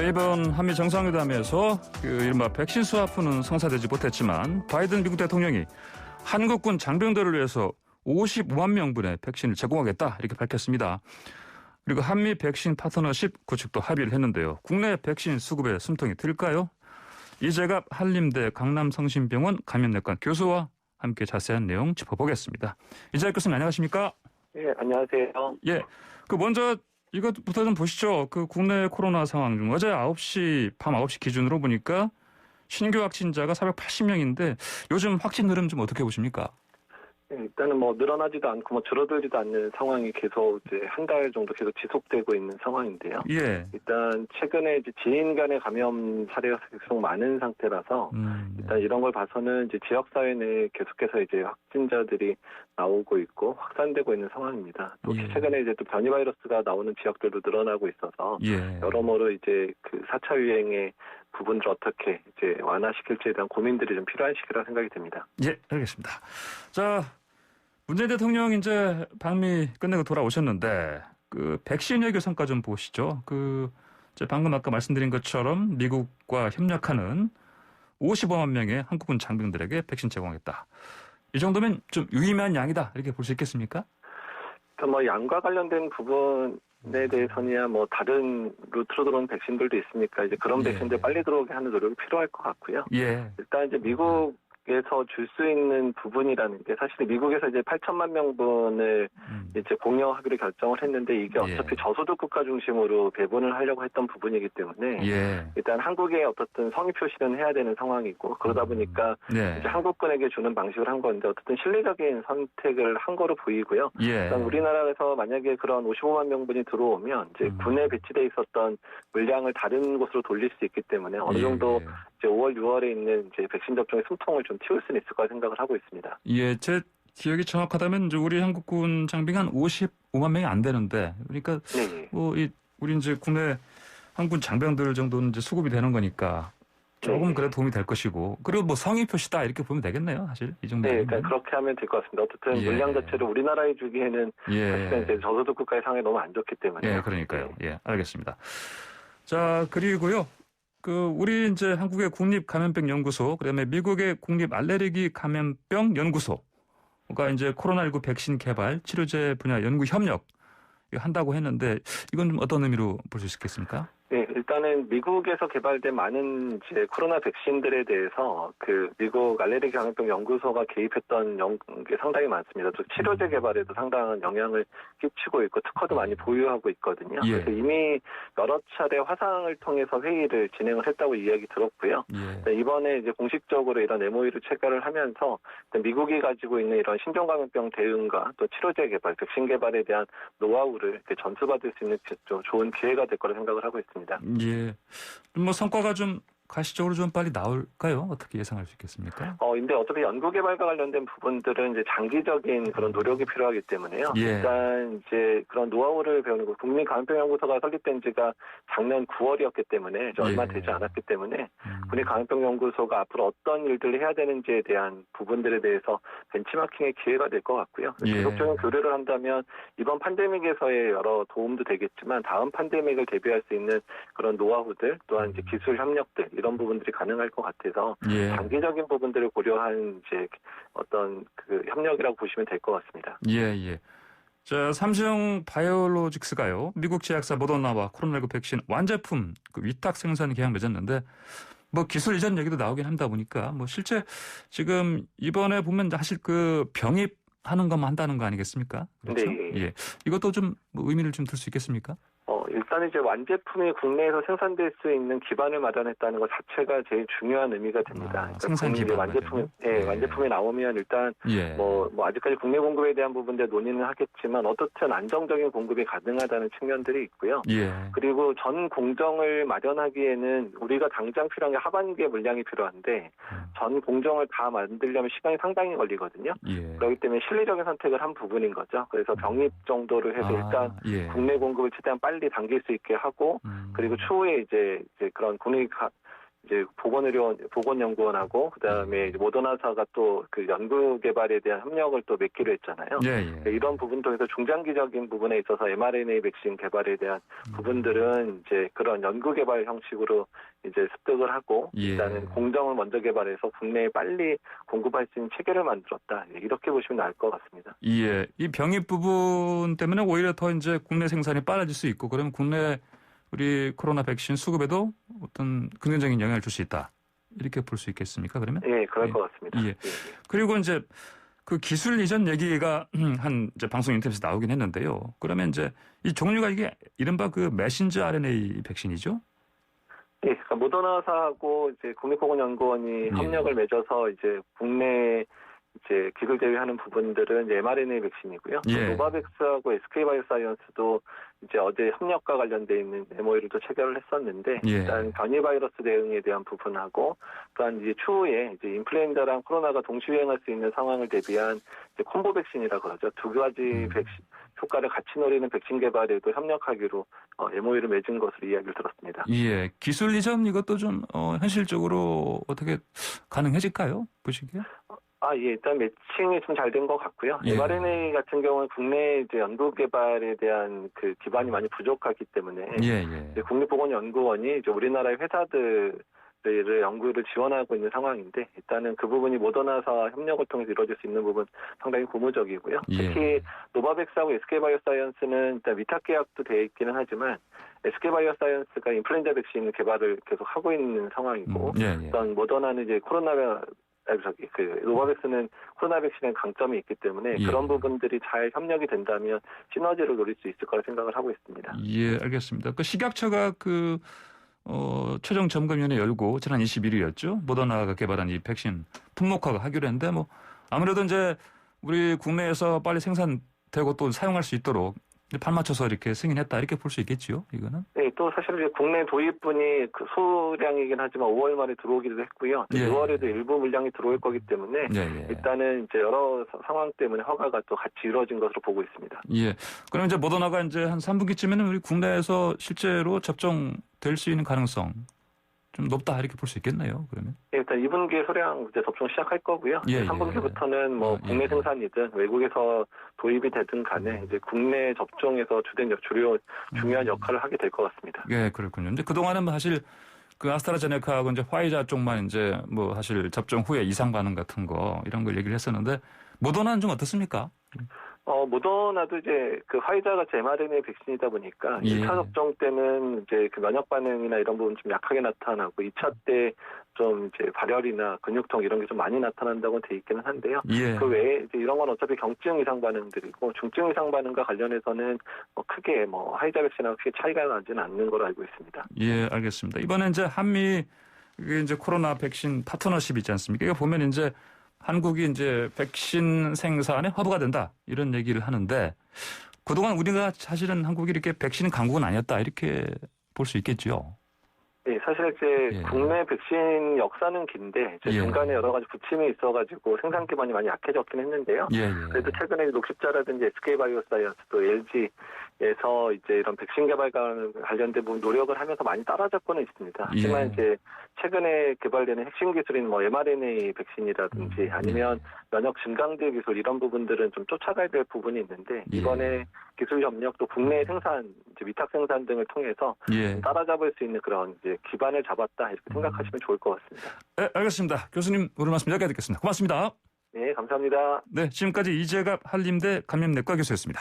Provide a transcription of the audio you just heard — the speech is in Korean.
이번 한미 정상회담에서 이른바 백신 스와프는 성사되지 못했지만 바이든 미국 대통령이 한국군 장병들을 위해서 55만 명분의 백신을 제공하겠다 이렇게 밝혔습니다. 그리고 한미 백신 파트너십 구축도 합의를 했는데요. 국내 백신 수급에 숨통이 틀까요? 이재갑 한림대 강남성심병원 감염내과 교수와 함께 자세한 내용 짚어보겠습니다. 이재갑 교수님 안녕하십니까? 예, 안녕하세요. 예, 먼저 이것부터 좀 보시죠. 국내 코로나 상황 중 어제 밤 9시 기준으로 보니까 신규 확진자가 480명인데 요즘 확진 흐름 좀 어떻게 보십니까? 네, 일단은 늘어나지도 않고 줄어들지도 않는 상황이 계속 이제 한 달 정도 계속 지속되고 있는 상황인데요. 예. 일단 최근에 이제 지인 간의 감염 사례가 계속 많은 상태라서 일단 이런 걸 봐서는 이제 지역 사회 내에 계속해서 이제 확진자들이 나오고 있고 확산되고 있는 상황입니다. 또 최근에 이제 또 변이 바이러스가 나오는 지역들도 늘어나고 있어서 여러모로 이제 4차 유행의 부분을 어떻게 이제 완화시킬지에 대한 고민들이 좀 필요한 시기라 생각이 듭니다. 예, 알겠습니다. 자, 문재인 대통령 이제 방미 끝내고 돌아오셨는데 백신 외교 성과 좀 보시죠. 이제 방금 아까 말씀드린 것처럼 미국과 협력하는 55만 명의 한국군 장병들에게 백신 제공하겠다. 이 정도면 좀 유의미한 양이다 이렇게 볼 수 있겠습니까? 양과 관련된 부분에 대해서는 다른 루트로 들어온 백신들도 있으니까 이제 그런 백신들 빨리 들어오게 하는 노력이 필요할 것 같고요. 일단 이제 미국에서 줄 수 있는 부분이라는 게 사실 미국에서 이제 8천만 명분을 이제 공여하기로 결정을 했는데 이게 어차피 저소득 국가 중심으로 배분을 하려고 했던 부분이기 때문에 일단 한국의 어떻든 성의 표시는 해야 되는 상황이고 그러다 보니까 이제 한국군에게 주는 방식을 한 건데 어쨌든 실리적인 선택을 한 거로 보이고요. 일단 우리나라에서 만약에 그런 55만 명분이 들어오면 이제 군에 배치돼 있었던 물량을 다른 곳으로 돌릴 수 있기 때문에 어느 정도 이제 5월, 6월에 있는 이제 백신 접종의 숨통을 좀 틔울 수는 있을 거라 생각을 하고 있습니다. 예, 제 기억이 정확하다면 이제 우리 한국군 장병이 한 55만 명이 안 되는데, 그러니까 우리 이제 국내 한군 장병들 정도는 이제 수급이 되는 거니까 조금 그래도 도움이 될 것이고, 그리고 성의 표시다 이렇게 보면 되겠네요, 사실 이 정도. 네, 그러니까 그렇게 하면 될 것 같습니다. 어쨌든 물량 자체를 우리나라에 주기에는 사실은 이제 저소득 국가의 상황이 너무 안 좋기 때문에. 예, 그러니까요. 예, 알겠습니다. 자, 그리고요. 우리 이제 한국의 국립감염병 연구소, 그다음에 미국의 국립 알레르기 감염병 연구소가 이제 코로나19 백신 개발, 치료제 분야 연구 협력 한다고 했는데 이건 좀 어떤 의미로 볼 수 있겠습니까? 네, 일단은 미국에서 개발된 많은 이제 코로나 백신들에 대해서 미국 알레르기 감염병 연구소가 개입했던 게 상당히 많습니다. 또 치료제 개발에도 상당한 영향을 끼치고 있고 특허도 많이 보유하고 있거든요. 그래서 이미 여러 차례 화상을 통해서 회의를 진행을 했다고 이야기 들었고요. 이번에 이제 공식적으로 이런 MOU를 체결을 하면서 미국이 가지고 있는 이런 신종감염병 대응과 또 치료제 개발, 백신 개발에 대한 노하우를 전수받을 수 있는 좋은 기회가 될 거라 생각을 하고 있습니다. 예. 성과가 좀 가시적으로 좀 빨리 나올까요? 어떻게 예상할 수 있겠습니까? 근데 어차피 연구개발과 관련된 부분들은 이제 장기적인 그런 노력이 필요하기 때문에요. 일단 이제 그런 노하우를 배우는 거, 국립감염병연구소가 설립된 지가 작년 9월이었기 때문에 얼마 되지 않았기 때문에 국립감염병연구소가 앞으로 어떤 일들을 해야 되는지에 대한 부분들에 대해서 벤치마킹의 기회가 될 것 같고요. 계속적인 교류를 한다면 이번 팬데믹에서의 여러 도움도 되겠지만 다음 팬데믹을 대비할 수 있는 그런 노하우들 또한 이제 기술 협력들 이런 부분들이 가능할 것 같아서 장기적인 부분들을 고려한 이제 어떤 협력이라고 보시면 될 것 같습니다. 자, 삼성 바이오로직스가요. 미국 제약사 모더나와 코로나19 백신 완제품 위탁 생산 계약 맺었는데 기술 이전 얘기도 나오긴 한다 보니까 실제 지금 이번에 보면 사실 병입하는 것만 한다는 거 아니겠습니까? 그렇죠? 네. 이것도 좀 의미를 좀 둘 수 있겠습니까? 일단 이제 완제품이 국내에서 생산될 수 있는 기반을 마련했다는 것 자체가 제일 중요한 의미가 됩니다. 생산 기반 완제품이 나오면 일단 아직까지 국내 공급에 대한 부분에 논의는 하겠지만 어떻든 안정적인 공급이 가능하다는 측면들이 있고요. 그리고 전 공정을 마련하기에는 우리가 당장 필요한 게 하반기에 물량이 필요한데 전 공정을 다 만들려면 시간이 상당히 걸리거든요. 그렇기 때문에 실리적인 선택을 한 부분인 거죠. 그래서 병입 정도를 해서 일단 국내 공급을 최대한 빨리 당길 수 있게 하고 그리고 추후에 이제 그런 국내 이제 보건연구원하고 그다음에 모더나사가 또 그 연구 개발에 대한 협력을 또 맺기로 했잖아요. 이런 부분 통해서 중장기적인 부분에 있어서 mRNA 백신 개발에 대한 부분들은 이제 그런 연구 개발 형식으로 이제 습득을 하고 일단은 공정을 먼저 개발해서 국내에 빨리 공급할 수 있는 체계를 만들었다. 이렇게 보시면 나을 것 같습니다. 예, 이 병입 부분 때문에 오히려 더 이제 국내 생산이 빨라질 수 있고 그러면 국내 우리 코로나 백신 수급에도 어떤 긍정적인 영향을 줄 수 있다. 이렇게 볼 수 있겠습니까? 그러면? 예, 그럴 것 같습니다. 예. 그리고 이제 그 기술 이전 얘기가 한 이제 방송 인터뷰에서 나오긴 했는데요. 그러면 이제 이 종류가 이게 이른바 그 메신저 RNA 백신이죠? 예, 그러니까 모더나사하고 이제 국립보건연구원이 협력을 맺어서 이제 국내 이제 기술 제휴하는 부분들은 이제 mRNA 백신이고요. 노바백스하고 SK바이오사이언스도 이제 어제 협력과 관련돼 있는 MOU를 또 체결을 했었는데 일단 변이 바이러스 대응에 대한 부분하고 또한 이제 추후에 이제 인플루엔자랑 코로나가 동시 유행할 수 있는 상황을 대비한 이제 콤보 백신이라고 그러죠. 두 가지 백신 효과를 같이 노리는 백신 개발에도 협력하기로 MOU를 맺은 것으로 이야기를 들었습니다. 예, 기술 이전 이것도 좀 현실적으로 어떻게 가능해질까요? 보시기에? 예, 일단 매칭이 좀 잘 된 것 같고요. mRNA 같은 경우는 국내 이제 연구 개발에 대한 그 기반이 많이 부족하기 때문에 이제 국립보건연구원이 이제 우리나라의 회사들을 연구를 지원하고 있는 상황인데 일단은 그 부분이 모더나사 협력을 통해서 이루어질 수 있는 부분 상당히 고무적이고요. 특히 노바백스하고 SK바이오사이언스는 일단 위탁 계약도 되어 있기는 하지만 SK바이오사이언스가 인플루엔자 백신 개발을 계속 하고 있는 상황이고 어떤 모더나는 이제 노바백스는 코로나 백신의 강점이 있기 때문에 그런 부분들이 잘 협력이 된다면 시너지를 노릴 수 있을 거라 생각을 하고 있습니다. 예, 알겠습니다. 그 식약처가 최종 점검위원회 열고 지난 21일이었죠. 모더나가 개발한 이 백신 품목화가 하기로 했는데 아무래도 이제 우리 국내에서 빨리 생산되고 또 사용할 수 있도록 발 맞춰서 이렇게 승인했다 이렇게 볼 수 있겠지요, 이거는? 네, 또 사실 이제 국내 도입분이 그 소량이긴 하지만 5월 말에 들어오기도 했고요. 6월에도 일부 물량이 들어올 거기 때문에 일단은 이제 여러 상황 때문에 허가가 또 같이 이루어진 것으로 보고 있습니다. 예. 그럼 이제 모더나가 이제 한 3분기쯤에는 우리 국내에서 실제로 접종될 수 있는 가능성 좀 높다 이렇게 볼 수 있겠네요. 그러면. 네, 일단 2분기에 소량 이제 접종 시작할 거고요. 3분기부터는 국내 생산이든 외국에서 도입이 되든 간에 이제 국내 접종에서 중요한 역할을 하게 될 것 같습니다. 예, 그렇군요. 근데 그동안은 사실 그 아스트라제네카하고 이제 화이자 쪽만 이제 사실 접종 후에 이상 반응 같은 거 이런 걸 얘기를 했었는데 모더나는 좀 어떻습니까? 모더나도 이제 그 화이자 같이 mRNA 백신이다 보니까 1차 접종 때는 이제 그 면역 반응이나 이런 부분 좀 약하게 나타나고 2차 때 좀 이제 발열이나 근육통 이런 게 좀 많이 나타난다고 돼 있기는 한데요. 그 외에 이제 이런 건 어차피 경증 이상 반응들이고 중증 이상 반응과 관련해서는 크게 화이자 백신하고 크게 차이가 나지는 않는 걸로 알고 있습니다. 예, 알겠습니다. 이번에 이제 한미 이제 코로나 백신 파트너십 있지 않습니까? 이거 보면 이제 한국이 이제 백신 생산에 허브가 된다 이런 얘기를 하는데 그동안 우리가 사실은 한국이 이렇게 백신 강국은 아니었다 이렇게 볼 수 있겠죠. 네, 사실 이제 국내 백신 역사는 긴데 중간에 여러 가지 부침이 있어가지고 생산 기반이 많이 약해졌긴 했는데요. 그래도 최근에 녹십자라든지 SK바이오사이언스 또 LG에서 이제 이런 백신 개발과 관련된 부분 노력을 하면서 많이 따라잡고는 있습니다. 하지만 이제 최근에 개발되는 핵심 기술인 mRNA 백신이라든지 아니면 면역 증강제 기술 이런 부분들은 좀 쫓아가야 될 부분이 있는데 이번에 기술 협력 또 국내 생산, 이제 위탁 생산 등을 통해서 따라잡을 수 있는 그런 이제 기반을 잡았다 이렇게 생각하시면 좋을 것 같습니다. 네, 알겠습니다. 교수님 오늘 말씀 여기까지 듣겠습니다. 고맙습니다. 네, 감사합니다. 네, 지금까지 이재갑 한림대 감염내과 교수였습니다.